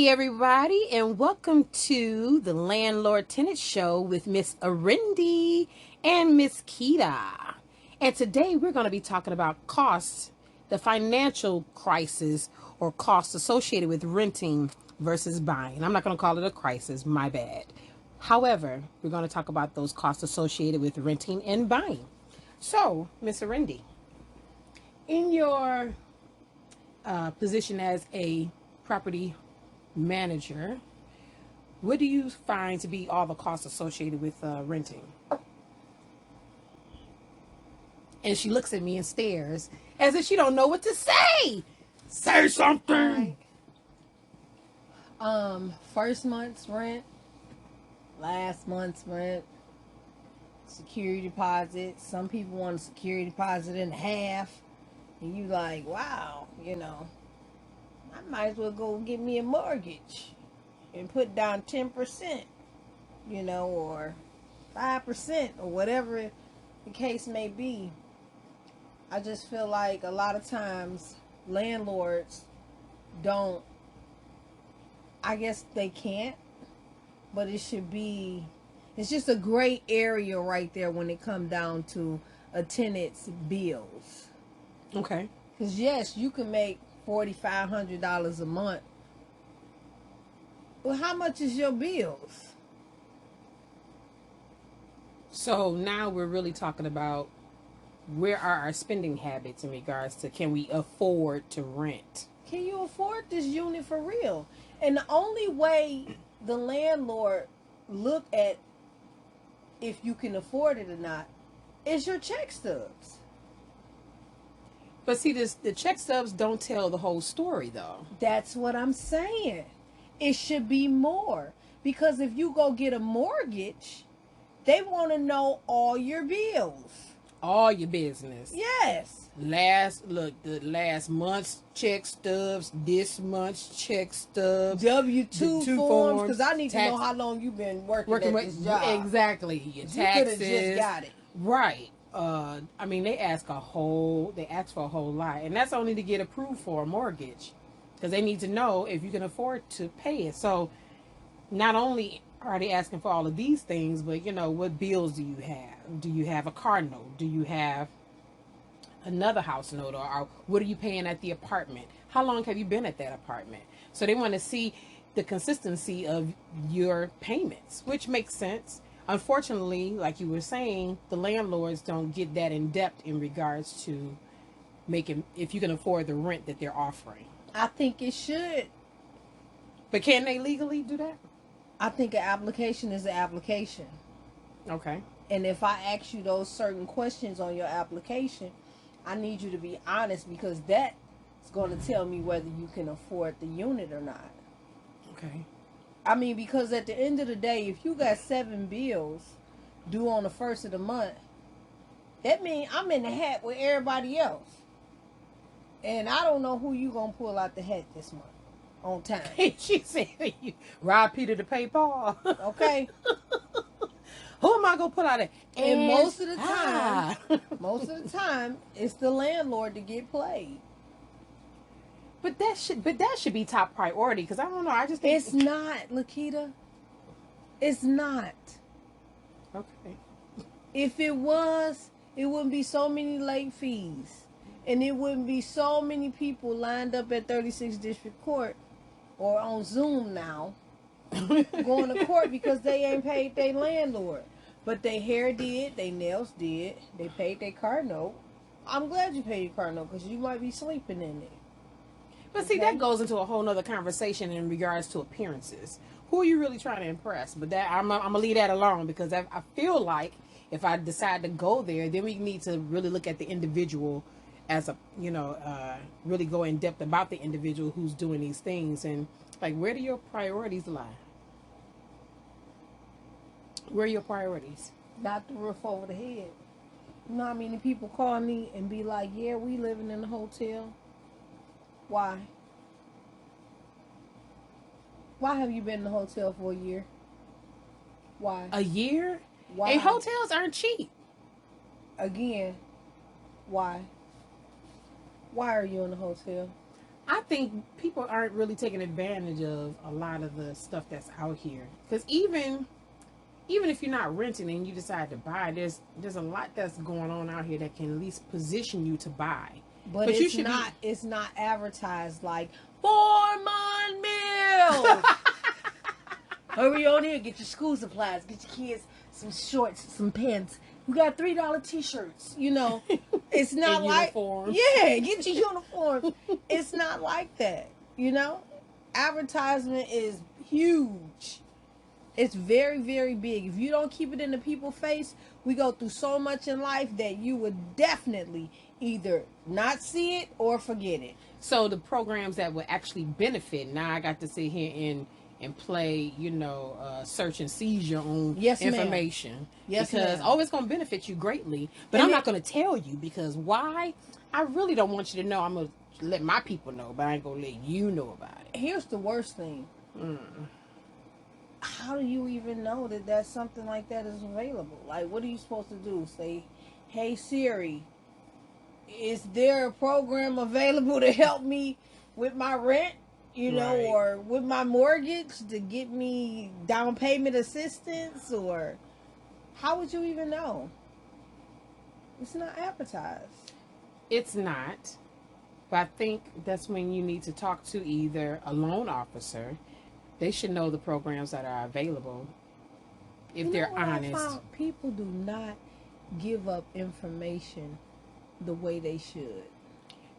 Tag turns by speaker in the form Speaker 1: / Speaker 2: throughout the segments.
Speaker 1: Hey everybody, and welcome to the Landlord Tenant Show with Miss Arindy and Miss Kita. And today we're going to be talking about costs, the financial crisis or costs associated with renting versus buying. I'm not going to call it a crisis, my bad. However, we're going to talk about those costs associated with renting and buying. So, Miss Arindy, in your position as a property manager, what do you find to be all the costs associated with renting? And she looks at me and stares as if she don't know what to say. Say something.
Speaker 2: First month's rent, last month's rent, security deposit. Some people want a security deposit in half, and you like, wow, I might as well go get me a mortgage and put down 10%, or 5% or whatever the case may be. I just feel like a lot of times landlords don't, I guess they can't, but it should be, it's just a gray area right there when it comes down to a tenant's bills.
Speaker 1: Okay.
Speaker 2: Because yes, you can make $4,500 a month. Well, how much is your bills?
Speaker 1: So now we're really talking about where are our spending habits in regards to can we afford to rent?
Speaker 2: Can you afford this unit for real? And the only way the landlord look at if you can afford it or not is your check stubs.
Speaker 1: But see, the check stubs don't tell the whole story, though.
Speaker 2: That's what I'm saying. It should be more. Because if you go get a mortgage, they want to know all your bills.
Speaker 1: All your business.
Speaker 2: Yes.
Speaker 1: The last month's check stubs, this month's check stubs,
Speaker 2: W-2 forms, because I need to know how long you've been working at this job.
Speaker 1: Exactly. Your taxes.
Speaker 2: You could have just got it.
Speaker 1: Right. I mean, they ask for a whole lot, and that's only to get approved for a mortgage, because they need to know if you can afford to pay it. So, not only are they asking for all of these things, but what bills do you have? Do you have a car note? Do you have another house note, or what are you paying at the apartment? How long have you been at that apartment? So they want to see the consistency of your payments, which makes sense. Unfortunately, like you were saying, the landlords don't get that in depth in regards to making if you can afford the rent that they're offering.
Speaker 2: I think it should.
Speaker 1: But can they legally do that?
Speaker 2: I think an application is an application.
Speaker 1: Okay.
Speaker 2: And if I ask you those certain questions on your application, I need you to be honest, because that's going to tell me whether you can afford the unit or not.
Speaker 1: Okay.
Speaker 2: I mean, because at the end of the day, if you got 7 bills due on the first of the month, that means I'm in the hat with everybody else. And I don't know who you going to pull out the hat this month on time.
Speaker 1: She said, you rob Peter to pay Paul.
Speaker 2: Okay.
Speaker 1: Who am I gonna put out it?
Speaker 2: And most of the time, it's the landlord to get played.
Speaker 1: But that should be top priority, because I don't know. I just think
Speaker 2: it's not, Lakita. It's not.
Speaker 1: Okay.
Speaker 2: If it was, it wouldn't be so many late fees, and it wouldn't be so many people lined up at 36th District Court or on Zoom now going to court because they ain't paid their landlord. But their hair did, their nails did, they paid their car note. I'm glad you paid your car note, because you might be sleeping in it.
Speaker 1: But see, that goes into a whole nother conversation in regards to appearances. Who are you really trying to impress? But that I'm gonna leave that alone, because I feel like if I decide to go there, then we need to really look at the individual as a, really go in depth about the individual who's doing these things, and like, where do your priorities lie? Where are your priorities?
Speaker 2: Not the roof over the head. You know how many people call me and be like, yeah, we living in a hotel? Why? Why have you been in the hotel for a year? Why?
Speaker 1: A year?
Speaker 2: Why?
Speaker 1: And hotels aren't cheap.
Speaker 2: Again, why? Why are you in the hotel?
Speaker 1: I think people aren't really taking advantage of a lot of the stuff that's out here. Because even if you're not renting and you decide to buy, there's a lot that's going on out here that can at least position you to buy.
Speaker 2: But
Speaker 1: you
Speaker 2: it's
Speaker 1: should
Speaker 2: not. It's not advertised like 4-month meal. Hurry on in, get your school supplies, get your kids some shorts, some pants. We got $3 T-shirts. You know, it's not like
Speaker 1: uniforms.
Speaker 2: Yeah, get your uniforms. It's not like that. You know, advertisement is huge. It's very, very big. If you don't keep it in the people's face, we go through so much in life that you would definitely either not see it or forget it.
Speaker 1: So the programs that would actually benefit, now I got to sit here and play, search and seize your own information.
Speaker 2: Ma'am. Yes,
Speaker 1: because
Speaker 2: ma'am.
Speaker 1: It's going to benefit you greatly. But I'm not going to tell you because why? I really don't want you to know. I'm going to let my people know, but I ain't going to let you know about it.
Speaker 2: Here's the worst thing. How do you even know that something like that is available? Like, what are you supposed to do? Say, hey Siri, is there a program available to help me with my rent?
Speaker 1: Right.
Speaker 2: Or with my mortgage to get me down payment assistance? Or how would you even know? It's not advertised.
Speaker 1: It's not. But I think that's when you need to talk to either a loan officer. They should know the programs that are available if they're honest.
Speaker 2: People do not give up information the way they should.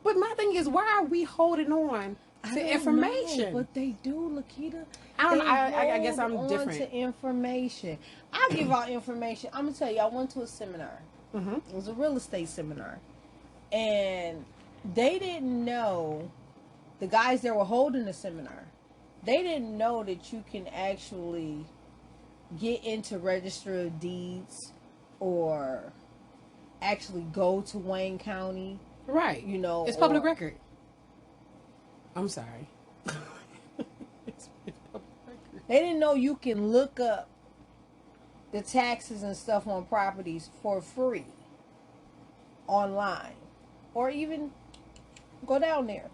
Speaker 1: But my thing is, why are we holding on to information?
Speaker 2: But they do, Lakita.
Speaker 1: I guess I'm different.
Speaker 2: To information. I give out information. I'm going to tell you, I went to a seminar.
Speaker 1: Mm-hmm.
Speaker 2: It was a real estate seminar. And they didn't know, the guys that were holding the seminar, they didn't know that you can actually get into Register of Deeds or actually go to Wayne County.
Speaker 1: Right. It's public record. I'm sorry. It's public record.
Speaker 2: They didn't know you can look up the taxes and stuff on properties for free online or even go down there.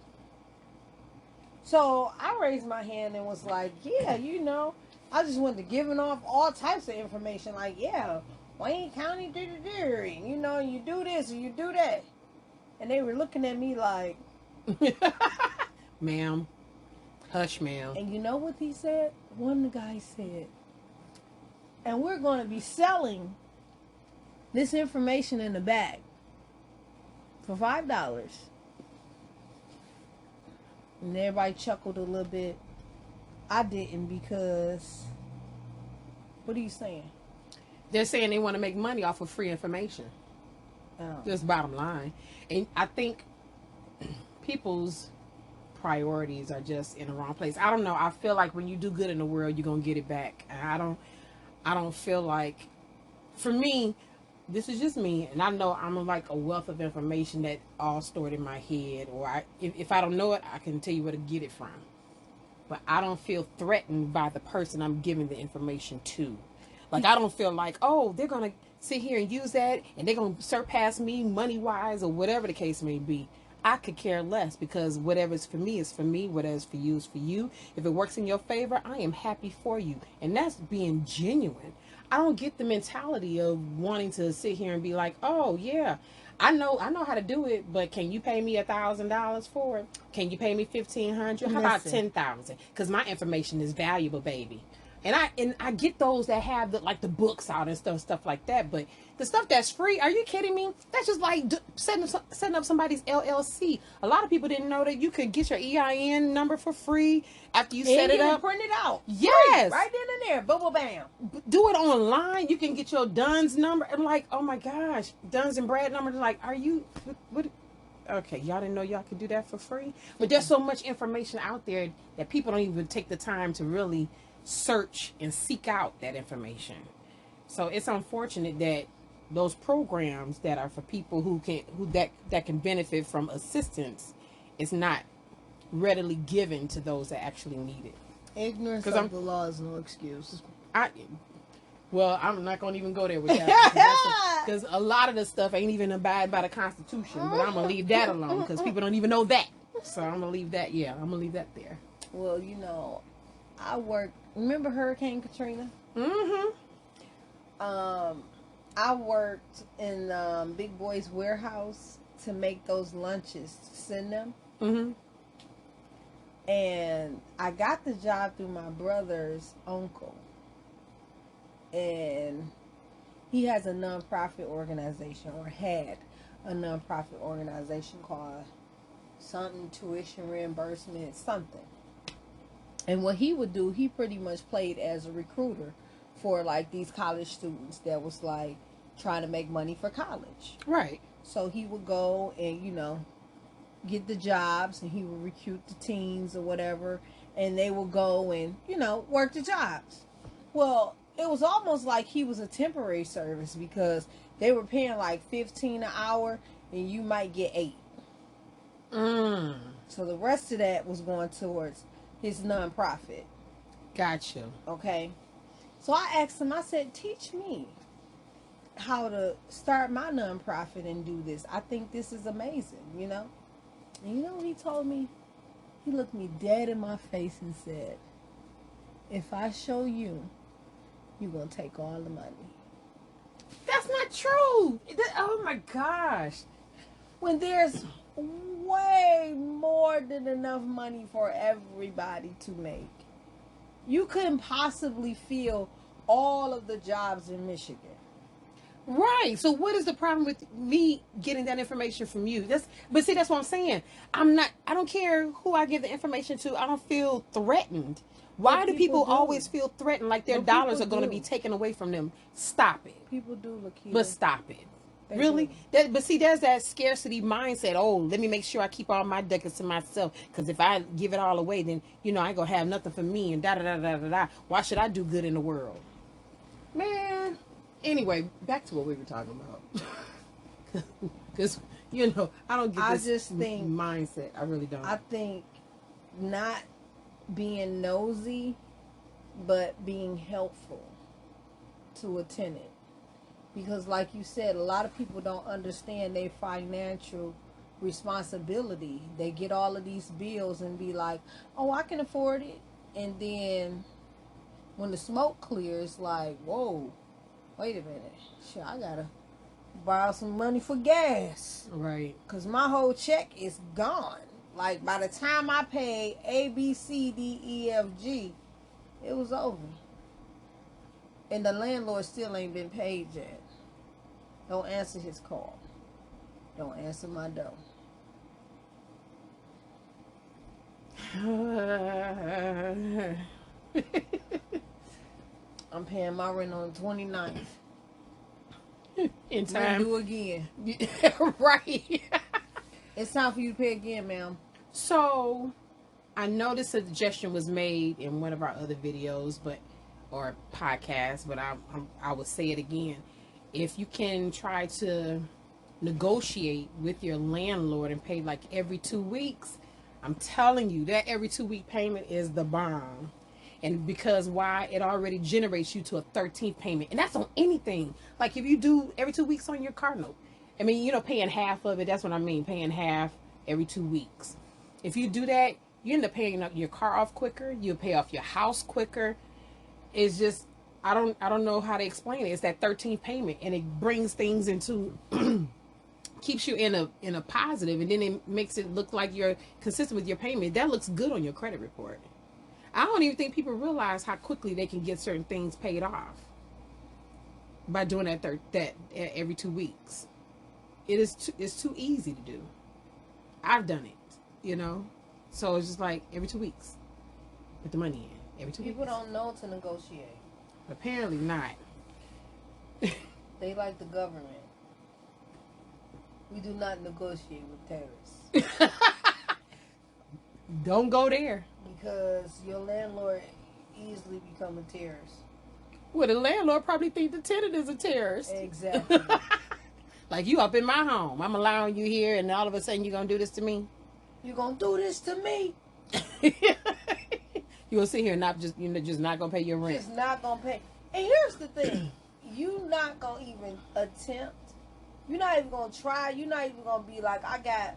Speaker 2: So I raised my hand and was like, yeah, I just went to giving off all types of information. Like, yeah, Wayne County, you do this or you do that. And they were looking at me like,
Speaker 1: ma'am, hush, ma'am.
Speaker 2: And you know what he said? One of the guys said, and we're going to be selling this information in the bag for $5. And everybody chuckled a little bit. I didn't because, what are you saying?
Speaker 1: They're saying they want to make money off of free information.
Speaker 2: Oh.
Speaker 1: Just bottom line. And I think people's priorities are just in the wrong place. I don't know. I feel like when you do good in the world, you're going to get it back. And I don't feel like, for me, this is just me, and I know I'm like a wealth of information that all stored in my head, or if I don't know it, I can tell you where to get it from. But I don't feel threatened by the person I'm giving the information to. Like, I don't feel like, oh, they're going to sit here and use that, and they're going to surpass me money-wise, or whatever the case may be. I could care less, because whatever's for me is for me, whatever's for you is for you. If it works in your favor, I am happy for you. And that's being genuine. I don't get the mentality of wanting to sit here and be like, oh yeah, I know how to do it, but can you pay me $1,000 for it? Can you pay me $1,500? How about $10,000? Because my information is valuable, baby. And I get those that have the books out and stuff like that, but the stuff that's free, are you kidding me? That's just like setting up somebody's LLC. A lot of people didn't know that you could get your EIN number for free after you set it up.
Speaker 2: Print it out.
Speaker 1: Yes.
Speaker 2: Free, right then and there. Boom, boom, bam.
Speaker 1: Do it online. You can get your Dunn's number. I'm like, oh my gosh, Dunn's and Brad number. Like, are you what? Okay, y'all didn't know y'all could do that for free? But there's so much information out there that people don't even take the time to really search and seek out that information. So it's unfortunate that those programs that are for people who can benefit from assistance is not readily given to those that actually need it.
Speaker 2: Ignorance of the law is no excuse.
Speaker 1: Well, I'm not going to even go there with that. Because a lot of the stuff ain't even abide by the Constitution. But I'm going to leave that alone because people don't even know that. So I'm gonna leave that. Yeah, I'm gonna leave that there.
Speaker 2: Well, I worked. Remember Hurricane Katrina?
Speaker 1: Mm-hmm.
Speaker 2: I worked in Big Boy's warehouse to make those lunches to send them.
Speaker 1: Mm-hmm.
Speaker 2: And I got the job through my brother's uncle. And he has a nonprofit organization, or had a nonprofit organization called something tuition reimbursement, something. And what he would do, he pretty much played as a recruiter for like these college students that was like trying to make money for college.
Speaker 1: Right.
Speaker 2: So he would go and, get the jobs, and he would recruit the teams or whatever, and they would go and, work the jobs. Well, it was almost like he was a temporary service because they were paying like 15 an hour and you might get 8. So the rest of that was going towards his nonprofit.
Speaker 1: Gotcha.
Speaker 2: Okay. So I asked him, I said, teach me how to start my nonprofit and do this. I think this is amazing, And you know what he told me? He looked me dead in my face and said, if I show you, you're going to take all the money.
Speaker 1: That's not true. Oh my gosh.
Speaker 2: When there's way more than enough money for everybody to make. You couldn't possibly fill all of the jobs in Michigan.
Speaker 1: Right. So what is the problem with me getting that information from you? But see, that's what I'm saying. I don't care who I give the information to. I don't feel threatened. Why do people always feel threatened like their dollars are going to be taken away from them? Stop it.
Speaker 2: People do, Lakeita.
Speaker 1: But stop it.
Speaker 2: They
Speaker 1: Really?
Speaker 2: do.
Speaker 1: But see, there's that scarcity mindset. Oh, let me make sure I keep all my ducats to myself. Because if I give it all away, then, I ain't going to have nothing for me. And da-da-da-da-da-da. Why should I do good in the world? Man. Anyway, back to what we were talking about. Because, I don't get this
Speaker 2: just think
Speaker 1: mindset. I really don't.
Speaker 2: I think not being nosy, but being helpful to a tenant. Because like you said, a lot of people don't understand their financial responsibility. They get all of these bills and be like, oh, I can afford it. And then when the smoke clears, like, whoa, wait a minute. Shit, I gotta borrow some money for gas.
Speaker 1: Right.
Speaker 2: Because my whole check is gone. Like, by the time I paid A, B, C, D, E, F, G, it was over. And the landlord still ain't been paid yet. Don't answer his call. Don't answer my door. I'm paying my rent on the 29th.
Speaker 1: In time.
Speaker 2: Do again.
Speaker 1: Right.
Speaker 2: It's time for you to pay again, ma'am.
Speaker 1: So, I know this suggestion was made in one of our other videos, or podcasts, but I will say it again. If you can try to negotiate with your landlord and pay like every 2 weeks, I'm telling you that every 2 week payment is the bomb. And because why? It already generates you to a 13th payment. And that's on anything. Like if you do every 2 weeks on your car note. I mean, paying half of it. That's what I mean. Paying half every 2 weeks. If you do that, you end up paying your car off quicker. You'll pay off your house quicker. It's just, I don't know how to explain it. It's that 13th payment, and it brings things into, keeps you in a positive, and then it makes it look like you're consistent with your payment. That looks good on your credit report. I don't even think people realize how quickly they can get certain things paid off by doing that every 2 weeks. It's too easy to do. I've done it, So it's just like every 2 weeks, put the money in every 2 weeks.
Speaker 2: People don't know to negotiate.
Speaker 1: Apparently not.
Speaker 2: They like the government. We do not negotiate with terrorists.
Speaker 1: Don't go there.
Speaker 2: Because your landlord easily become a terrorist.
Speaker 1: Well, the landlord probably think the tenant is a terrorist.
Speaker 2: Exactly.
Speaker 1: Like, you up in my home. I'm allowing you here, and all of a sudden you're going to do this to me?
Speaker 2: You going to do this to me?
Speaker 1: You will sit here and not just, just not going to pay your rent.
Speaker 2: Just not going to pay. And here's the thing. You not going to even attempt. You're not even going to try. You're not even going to be like, I got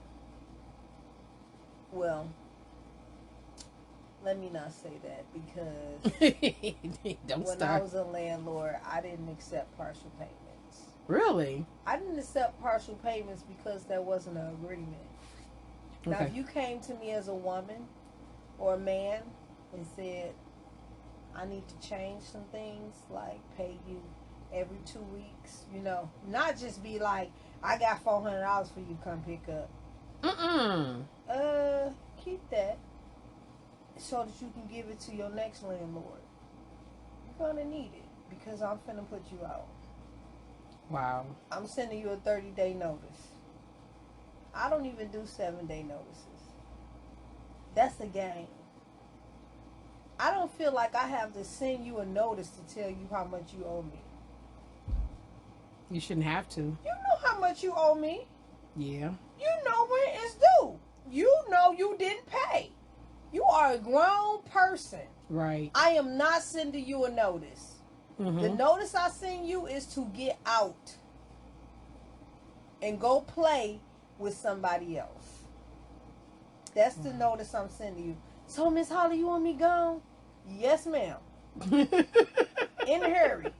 Speaker 2: Well, let me not say that because
Speaker 1: Don't
Speaker 2: when I
Speaker 1: start.
Speaker 2: was a landlord, I didn't accept partial payments.
Speaker 1: Really?
Speaker 2: I didn't accept partial payments because there wasn't an agreement. Now,
Speaker 1: Okay.
Speaker 2: if you came to me as a woman or a man and said, I need to change some things, like pay you every 2 weeks, not just be like, I got $400 for you, come pick up.
Speaker 1: Mm-mm.
Speaker 2: Keep that so that you can give it to your next landlord. You're gonna need it because I'm finna put you out.
Speaker 1: Wow.
Speaker 2: I'm sending you a 30-day notice. I don't even do 7-day notices. That's a game. I don't feel like I have to send you a notice to tell you how much you owe me.
Speaker 1: You shouldn't have to.
Speaker 2: You know how much you owe me.
Speaker 1: Yeah.
Speaker 2: You know when it's due. You know you didn't pay. You are a grown person.
Speaker 1: Right.
Speaker 2: I am not sending you a notice.
Speaker 1: Mm-hmm.
Speaker 2: The notice I send you is to get out and go play with somebody else. That's the notice I'm sending you. So, Miss Holly, you want me gone? Yes, ma'am. In a hurry.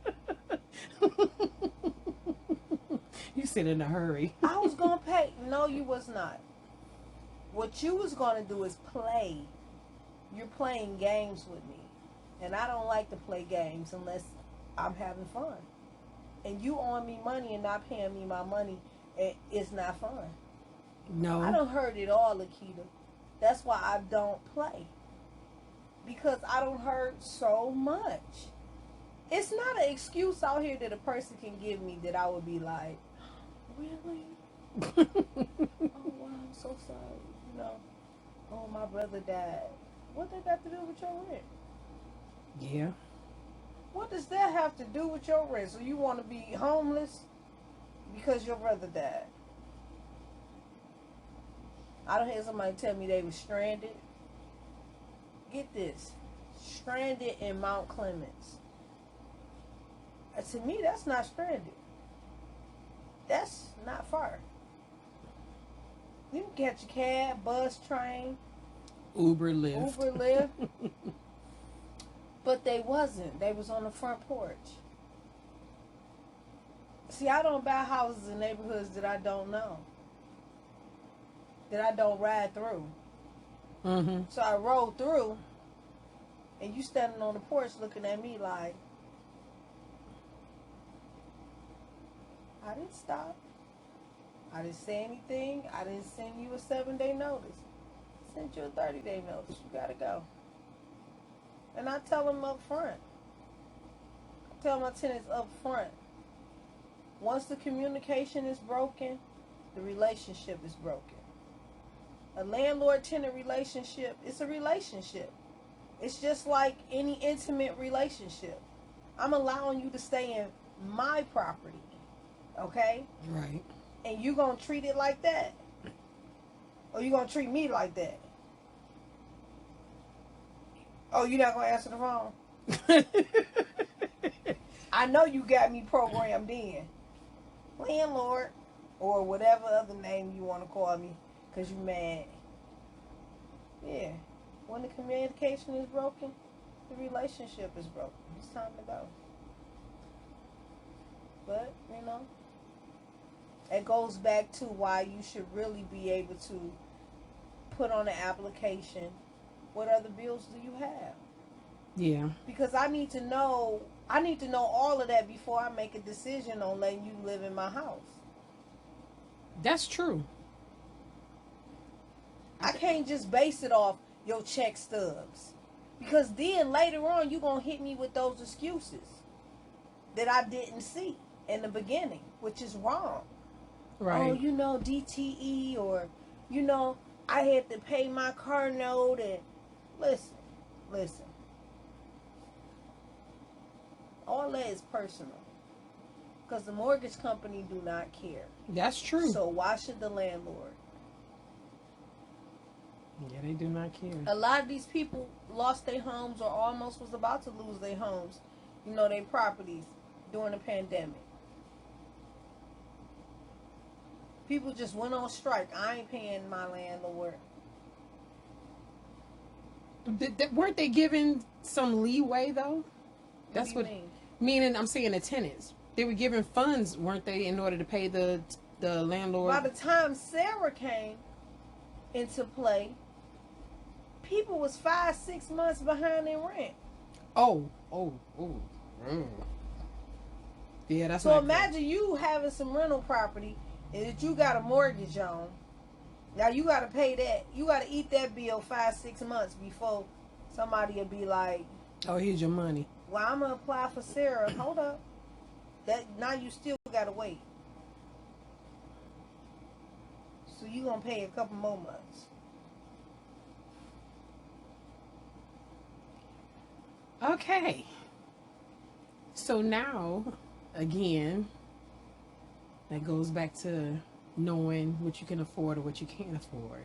Speaker 1: You said in a hurry.
Speaker 2: I was going to pay. No, you was not. What you was going to do is play. You're playing games with me. And I don't like to play games unless I'm having fun. And you owing me money and not paying me my money, it's not fun.
Speaker 1: No.
Speaker 2: I done heard it all, Lakita. That's why I don't play. Because I don't heard so much. It's not an excuse out here that a person can give me that I would be like, really? Oh, wow, I'm so sorry. Oh, my brother died. What that got to do with your rent?
Speaker 1: Yeah.
Speaker 2: What does that have to do with your rent? So you want to be homeless because your brother died? I don't hear somebody tell me they were stranded. Get this. Stranded in Mount Clemens. To me, that's not stranded. That's not far. You can catch a cab, bus, train,
Speaker 1: Uber, Lyft.
Speaker 2: But they wasn't. They was on the front porch. See, I don't buy houses in neighborhoods that I don't know. That I don't ride through.
Speaker 1: Mm-hmm.
Speaker 2: So I rode through, and you standing on the porch looking at me like, I didn't stop. I didn't say anything. I didn't send you a 7-day notice. I sent you a 30-day notice. You gotta go. And I tell them up front. I tell my tenants up front. Once the communication is broken, the relationship is broken. A landlord-tenant relationship, it's a relationship. It's just like any intimate relationship. I'm allowing you to stay in my property, okay?
Speaker 1: Right.
Speaker 2: And you gonna treat it like that? Or you gonna treat me like that? Oh, you not gonna answer the phone? I know you got me programmed in. Landlord. Or whatever other name you want to call me. Because you mad. Yeah. When the communication is broken, the relationship is broken. It's time to go. But, it goes back to why you should really be able to put on an application, what other bills do you have?
Speaker 1: Yeah.
Speaker 2: Because I need to know all of that before I make a decision on letting you live in my house.
Speaker 1: That's true.
Speaker 2: I can't just base it off your check stubs. Because then later on you're going to hit me with those excuses that I didn't see in the beginning, which is wrong.
Speaker 1: Right.
Speaker 2: Oh, DTE, or, I had to pay my car note. And listen. All that is personal. Because the mortgage company do not care.
Speaker 1: That's true.
Speaker 2: So why should the landlord?
Speaker 1: Yeah, they do not care.
Speaker 2: A lot of these people lost their homes or almost was about to lose their homes, their properties during the pandemic. People just went on strike. I ain't paying my landlord.
Speaker 1: Weren't they given some leeway though?
Speaker 2: What
Speaker 1: That's
Speaker 2: do you
Speaker 1: what.
Speaker 2: mean?
Speaker 1: Meaning, I'm saying the tenants. They were given funds, weren't they, in order to pay the landlord?
Speaker 2: By the time Sarah came into play, people was 5-6 months behind in rent.
Speaker 1: Oh. Mm. Yeah, that's
Speaker 2: So
Speaker 1: not
Speaker 2: imagine you having some rental property and that you got a mortgage on. Now you got to pay that. You got to eat that bill 5-6 months before somebody will be like,
Speaker 1: good. Oh, here's your money.
Speaker 2: "Well, I'm gonna apply for Sarah." Hold up, that now you still got to wait. So you gonna pay a couple more months.
Speaker 1: Okay. So now, again, that goes back to knowing what you can afford or what you can't afford.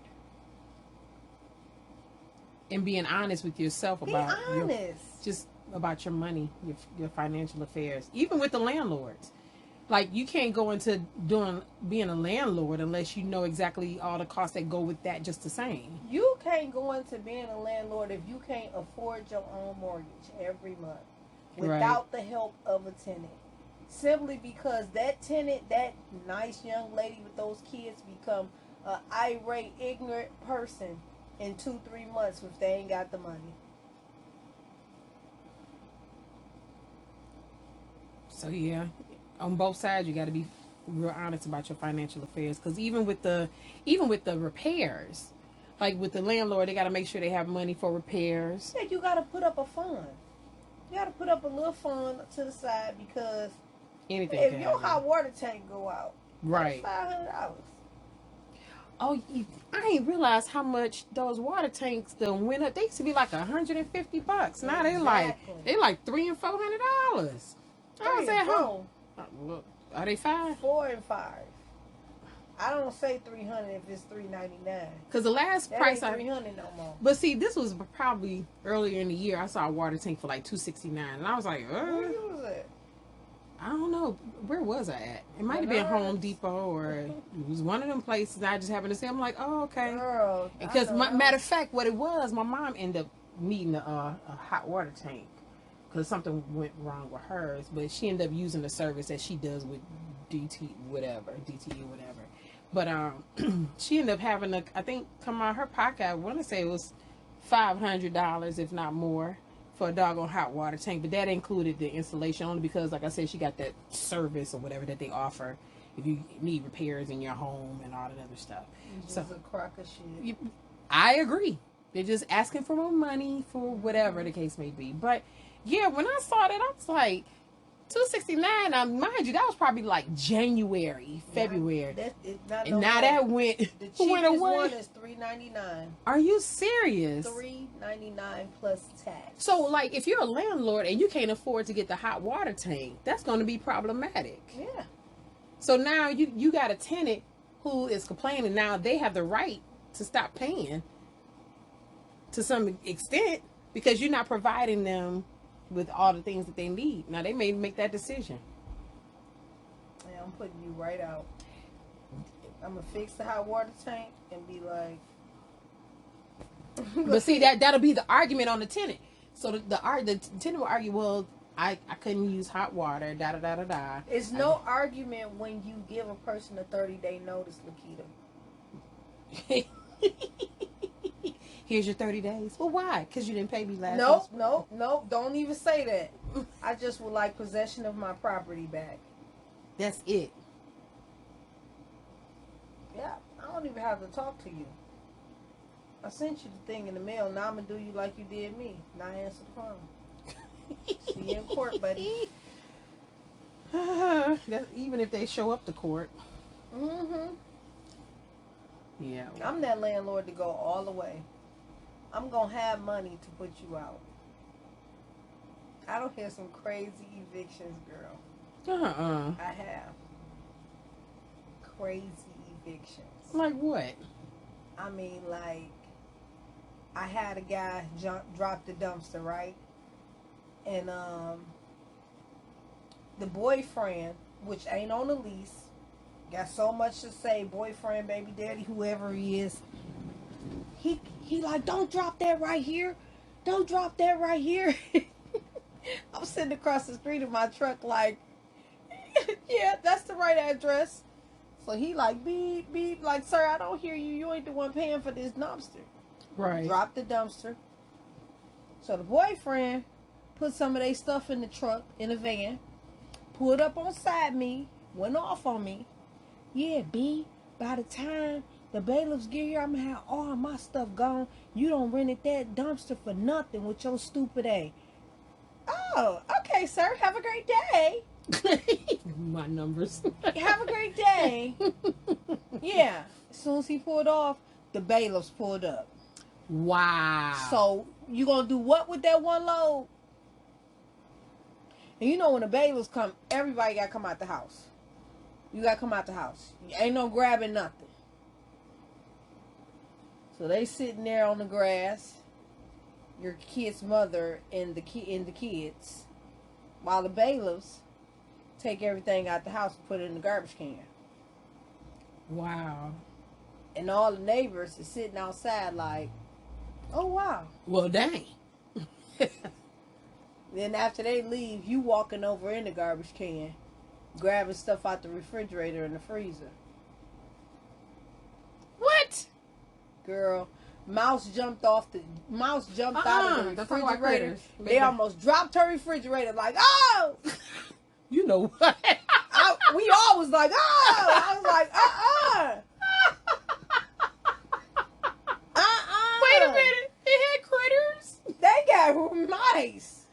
Speaker 1: And being honest with yourself
Speaker 2: Be
Speaker 1: about
Speaker 2: honest.
Speaker 1: just about your money, your financial affairs, even with the landlords. Like you can't go into being a landlord unless you know exactly all the costs that go with that just the same.
Speaker 2: You can't go into being a landlord if you can't afford your own mortgage every month without the help of a tenant. Simply because that tenant, that nice young lady with those kids, become an irate, ignorant person in 2-3 months if they ain't got the money.
Speaker 1: So yeah, on both sides you got to be real honest about your financial affairs because even with the repairs, like with the landlord, they got to make sure they have money for repairs.
Speaker 2: Yeah, you got to put up a fund. You got to put up a little fund to the side because
Speaker 1: Anything
Speaker 2: if
Speaker 1: can
Speaker 2: your
Speaker 1: happen.
Speaker 2: hot water tank go out,
Speaker 1: Right.
Speaker 2: that's $500.
Speaker 1: Oh, I ain't realized how much those water tanks done went up. They used to be like $150. Now
Speaker 2: Exactly.
Speaker 1: they like $300 and $400. I was
Speaker 2: 3 and
Speaker 1: at home.
Speaker 2: 4,
Speaker 1: Look, are they five?
Speaker 2: 4 and 5. I don't say 300 if it's 399.
Speaker 1: Because the last
Speaker 2: That
Speaker 1: price
Speaker 2: ain't 300 no more.
Speaker 1: but see, this was probably earlier in the year. I saw a water tank for like $269, and I was like,
Speaker 2: Where you was at?
Speaker 1: I don't know. Where was I at? It might have been Home
Speaker 2: Menards.
Speaker 1: Depot or it was one of them places. I just happened to see. I'm like, oh, okay.
Speaker 2: Girl,
Speaker 1: Because matter of fact, what it was, my mom ended up needing a hot water tank because something went wrong with hers. But she ended up using the service that she does with DTE or whatever. But she ended up having I think come out her pocket. I want to say it was $500, if not more, for a doggone hot water tank. But that included the installation only because, like I said, she got that service or whatever that they offer if you need repairs in your home and all that other stuff.
Speaker 2: It's just a crock of shit.
Speaker 1: I agree. They're just asking for more money for whatever the case may be. But yeah, when I saw that, I was like, $269. Now, mind you, that was probably like January, February, and now that went
Speaker 2: The cheapest
Speaker 1: went away.
Speaker 2: one is $399.
Speaker 1: Are you serious?
Speaker 2: $399 plus tax.
Speaker 1: So, like, if you're a landlord and you can't afford to get the hot water tank, that's going to be problematic.
Speaker 2: Yeah.
Speaker 1: So now you got a tenant who is complaining. Now they have the right to stop paying to some extent because you're not providing them with all the things that they need. Now they may make that decision.
Speaker 2: Yeah, I'm putting you right out. I'm gonna fix the hot water tank and be like.
Speaker 1: But see, that'll be the argument on the tenant. So the tenant will argue, well, I couldn't use hot water, da da da da da.
Speaker 2: It's no argument when you give a person a 30-day notice, Lakita.
Speaker 1: Here's your 30 days. Well, why? Because you didn't pay me last
Speaker 2: Nope. Don't even say that. I just would like possession of my property back.
Speaker 1: That's it.
Speaker 2: Yeah, I don't even have to talk to you. I sent you the thing in the mail. Now I'm going to do you like you did me. Not answer the phone. See you in court, buddy.
Speaker 1: Even if they show up to court.
Speaker 2: Mm-hmm.
Speaker 1: Yeah.
Speaker 2: I'm that landlord to go all the way. I'm going to have money to put you out. I don't hear some crazy evictions, girl. I have. Crazy evictions.
Speaker 1: Like what?
Speaker 2: I mean, like, I had a guy drop the dumpster, right? And the boyfriend, which ain't on the lease, got so much to say, boyfriend, baby daddy, whoever he is, he like, don't drop that right here. don't drop that right here. I'm sitting across the street in my truck like, yeah, that's the right address. So he like, beep, beep, like, sir, I don't hear you. You ain't the one paying for this dumpster.
Speaker 1: Right.
Speaker 2: Drop the dumpster. So the boyfriend put some of their stuff in the truck, in the van, pulled up on side me, went off on me. Yeah, B, by the time the bailiffs get here, I'm going to have all my stuff gone. You don't rented that dumpster for nothing with your stupid ass. Oh, okay, sir. Have a great day.
Speaker 1: My numbers.
Speaker 2: Have a great day. Yeah. As soon as he pulled off, the bailiffs pulled up.
Speaker 1: Wow.
Speaker 2: So, you going to do what with that one load? And you know when the bailiffs come, everybody got to come out the house. You got to come out the house. Ain't no grabbing nothing. So, they sitting there on the grass. Your kid's mother and the kids. While the bailiffs take everything out the house and put it in the garbage can.
Speaker 1: Wow.
Speaker 2: And all the neighbors is sitting outside like, oh, wow.
Speaker 1: Well, dang.
Speaker 2: Then after they leave, you walking over in the garbage can, grabbing stuff out the refrigerator and the freezer.
Speaker 1: What?
Speaker 2: Girl, mouse jumped out of the
Speaker 1: That's talking about
Speaker 2: refrigerator.
Speaker 1: critters.
Speaker 2: They almost dropped her refrigerator like, oh!
Speaker 1: You know what?
Speaker 2: We all was like, oh! I was like,
Speaker 1: Wait a minute. It had critters?
Speaker 2: They got mice.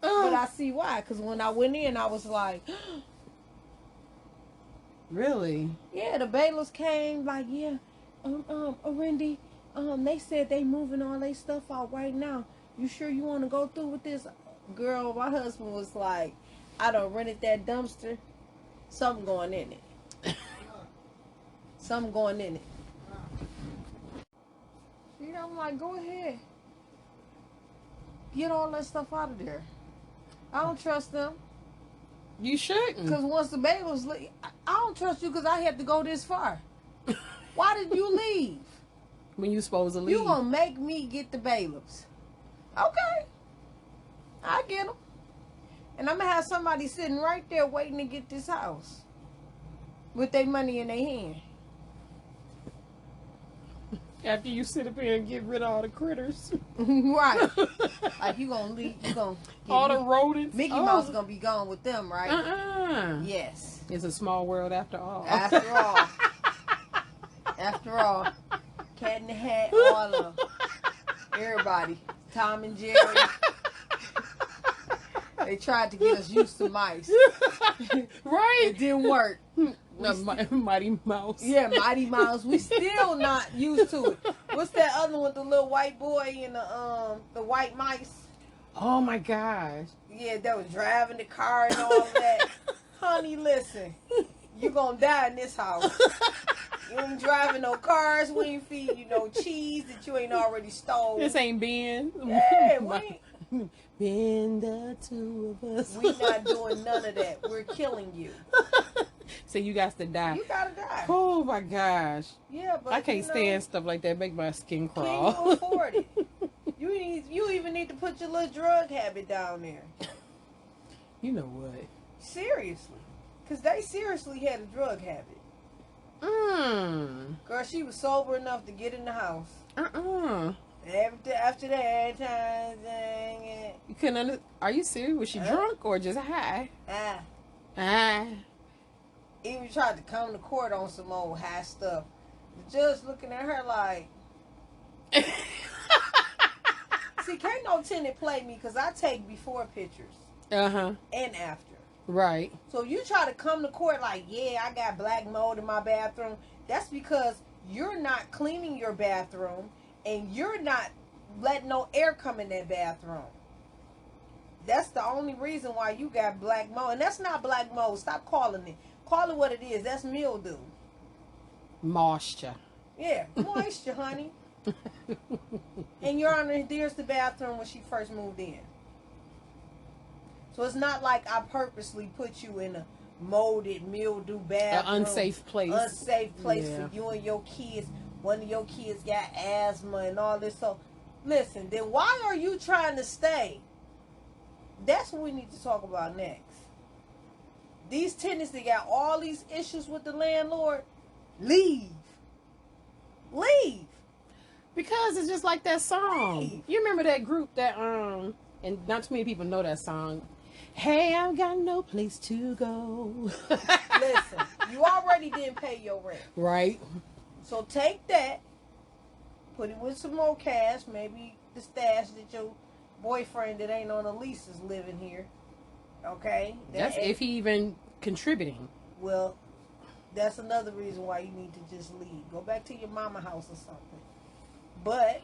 Speaker 2: But
Speaker 1: Oh.
Speaker 2: I see why. Because when I went in, I was like,
Speaker 1: Really?
Speaker 2: yeah, the bailiffs came like, yeah, Randy, they said they moving all their stuff out right now. You sure you want to go through with this? Girl, my husband was like, I done rented that dumpster. Something going in it. Something going in it. You know, I'm like, go ahead. Get all that stuff out of there. I don't trust them.
Speaker 1: You shouldn't.
Speaker 2: Because once the bailiffs leave, I don't trust you because I had to go this far. Why did you leave?
Speaker 1: When you supposed to leave.
Speaker 2: You gonna make me get the bailiffs. Okay. I get them. And I'm gonna have somebody sitting right there waiting to get this house. With their money in their hand.
Speaker 1: After you sit up here and get rid of all the critters.
Speaker 2: Right. Like you gonna leave, you gonna get
Speaker 1: all the rodents.
Speaker 2: Mickey Mouse gonna be gone with them, right? Yes.
Speaker 1: It's a small world after all.
Speaker 2: After all. After all. Cat in the Hat, all of them. Everybody. Tom and Jerry. They tried to get us used to mice.
Speaker 1: Right?
Speaker 2: It didn't work.
Speaker 1: Mighty Mouse.
Speaker 2: Yeah, Mighty Mouse. We still not used to it. What's that other one with the little white boy and the white mice?
Speaker 1: Oh my gosh.
Speaker 2: Yeah, that was driving the car and all that. Honey, listen. You gonna die in this house. You ain't driving no cars. We ain't feed you no cheese that you ain't already stole.
Speaker 1: This ain't Ben.
Speaker 2: Yeah, we ain't.
Speaker 1: Ben, the two of us.
Speaker 2: We not doing none of that. We're killing you.
Speaker 1: So you got to die.
Speaker 2: You gotta die.
Speaker 1: Oh my gosh.
Speaker 2: Yeah, but
Speaker 1: I can't stand stuff like that. Make my skin crawl.
Speaker 2: Can you afford it? You even need to put your little drug habit down there.
Speaker 1: You know what?
Speaker 2: Seriously. Because they seriously had a drug habit. Girl, she was sober enough to get in the house.
Speaker 1: And
Speaker 2: After that, every time,
Speaker 1: you couldn't are you serious? Was she drunk or just high?
Speaker 2: Even tried to come to court on some old high stuff. The judge looking at her like, see, can't no tenant play me because I take before pictures. And after.
Speaker 1: Right.
Speaker 2: So you try to come to court like, yeah, I got black mold in my bathroom. That's because you're not cleaning your bathroom and you're not letting no air come in that bathroom. That's the only reason why you got black mold. And that's not black mold. Stop calling it. Call it what it is. That's mildew.
Speaker 1: Moisture.
Speaker 2: Yeah, moisture, honey. And Your Honor, there's the bathroom when she first moved in. So it's not like I purposely put you in a molded, mildew bathroom.
Speaker 1: An unsafe place.
Speaker 2: Unsafe place for you and your kids. One of your kids got asthma and all this. So Listen, then why are you trying to stay? That's what we need to talk about next. These tenants that got all these issues with the landlord, leave. Leave.
Speaker 1: Because it's just like that song.
Speaker 2: Leave.
Speaker 1: You remember that group that and not too many people know that song. Hey, I've got no place to go.
Speaker 2: Listen, you already didn't pay your rent.
Speaker 1: Right.
Speaker 2: So take that, put it with some more cash, maybe the stash that your boyfriend that ain't on a lease is living here. Okay?
Speaker 1: That's if he even contributing.
Speaker 2: Well, that's another reason why you need to just leave. Go back to your mama house or something. But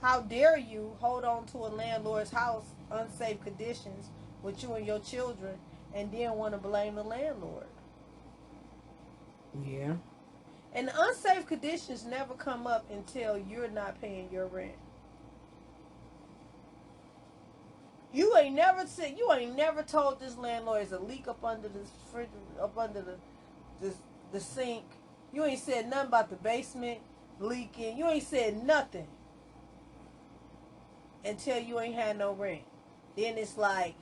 Speaker 2: how dare you hold on to a landlord's house, unsafe conditions, with you and your children, and then want to blame the landlord?
Speaker 1: Yeah.
Speaker 2: And the unsafe conditions never come up until you're not paying your rent. You ain't never told this landlord there's a leak up under this fridge, up under the sink. You ain't said nothing about the basement leaking. You ain't said nothing until you ain't had no rent. Then it's like,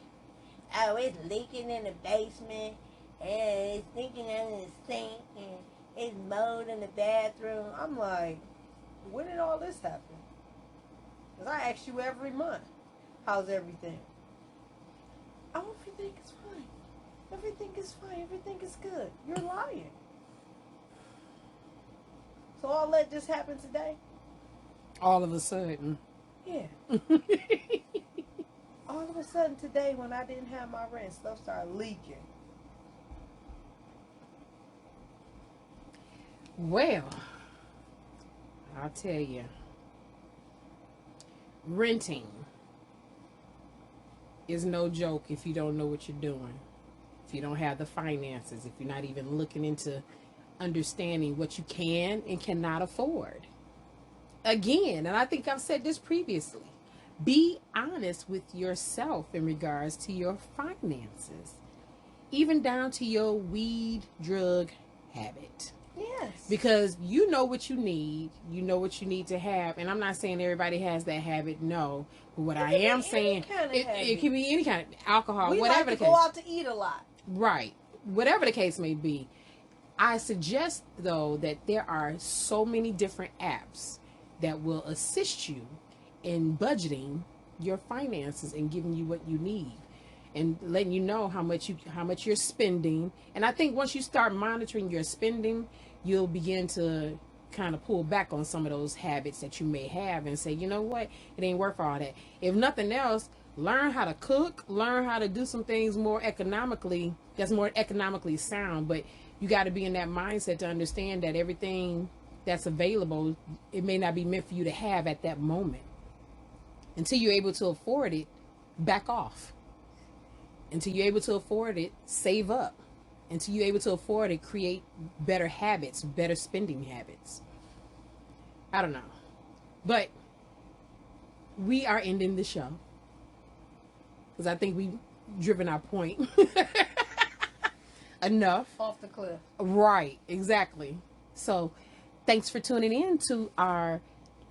Speaker 2: oh, it's leaking in the basement, and it's leaking under the sink, and it's mold in the bathroom. I'm like, when did all this happen? Because I ask you every month, how's everything? Oh, everything is fine. Everything is fine. Everything is good. You're lying. So all that just happened today?
Speaker 1: All of a sudden.
Speaker 2: Yeah. All of a sudden today, when I didn't have my rent, stuff started leaking.
Speaker 1: Well, I'll tell you. Renting is no joke if you don't know what you're doing. If you don't have the finances, if you're not even looking into understanding what you can and cannot afford. Again, and I think I've said this previously, be honest with yourself in regards to your finances, even down to your weed drug habit.
Speaker 2: Yes.
Speaker 1: Because you know what you need to have, and I'm not saying everybody has that habit, no. But what I am saying, it can be any kind of alcohol,
Speaker 2: we
Speaker 1: whatever
Speaker 2: like
Speaker 1: the
Speaker 2: to go
Speaker 1: case.
Speaker 2: out to eat a lot.
Speaker 1: Right. Whatever the case may be. I suggest, though, that there are so many different apps that will assist you in budgeting your finances and giving you what you need and letting you know how much you're spending. And I think once you start monitoring your spending, you'll begin to kind of pull back on some of those habits that you may have and say, you know what, it ain't worth all that. If nothing else, learn how to cook, learn how to do some things more economically, that's more economically sound. But you got to be in that mindset to understand that everything that's available, it may not be meant for you to have at that moment. Until you're able to afford it, back off. Until you're able to afford it, save up. Until you're able to afford it, create better habits, better spending habits. I don't know. But we are ending the show. Because I think we've driven our point enough.
Speaker 2: Off the cliff.
Speaker 1: Right, exactly. So, thanks for tuning in to our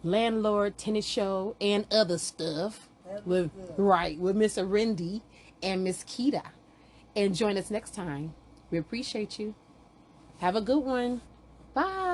Speaker 1: Landlord Tennis Show and other stuff. With Miss Arendi and Miss Kita. And join us next time. We appreciate you. Have a good one. Bye.